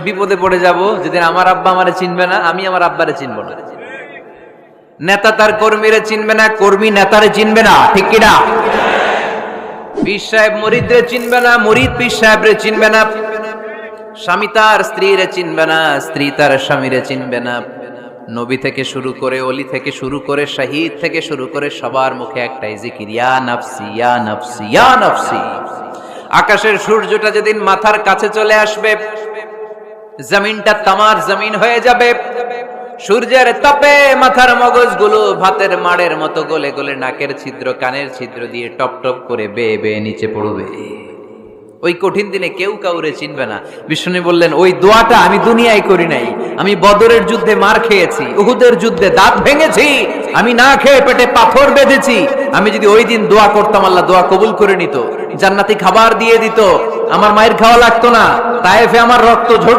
বিপদে পড়ে যাব যেদিন আমার আব্বা আমারে চিনবে না, আমি আমার আব্বারে চিনব না। নেতা তার কর্মীরে চিনবে না, কর্মী নেতারে চিনবে না, ঠিক কি না? পীর সাহেব মুরিদরে চিনবে না, মুরিদ পীর সাহেবরে চিনবে না। স্বামী তার স্ত্রীরে চিনবে না, স্ত্রী তার স্বামীরে চিনবে না। নবী থেকে শুরু করে, অলি থেকে শুরু করে, শহীদ থেকে শুরু করে সবার মুখে একটাই জিকির, ইয়া নাফসি ইয়া নাফসি ইয়া নাফসি। আকাশের সূর্যটা যেদিন মাথার কাছে চলে আসবে, জমিনটা তামার জমিন হয়ে যাবে, সূর্যের তাপে মাথার মগজগুলো ভাতের মাড়ের মতো গলে গলে নাকের ছিদ্র কানের ছিদ্র দিয়ে টপ টপ করে বেয়ে বেয়ে নিচে পড়বে। ওই কঠিন দিনে কেউ কাউরে চিনবে না। বিষ্ণু বললেন, ওই দোয়াটা আমি দুনিয়ায় করি নাই, আমি বদরের যুদ্ধে মার খেয়েছি, উহুদের যুদ্ধে দাঁত ভেঙেছি, আমি না খেয়ে পেটে পাথর বেঁধেছি। আমি যদি ওই দিন দোয়া করতাম, আল্লাহ দোয়া কবুল করে নিত, জান্নাতি খাবার দিয়ে দিত, আমার মায়ের খাওয়া লাগতো না, তায়েফে আমার রক্ত ঝরত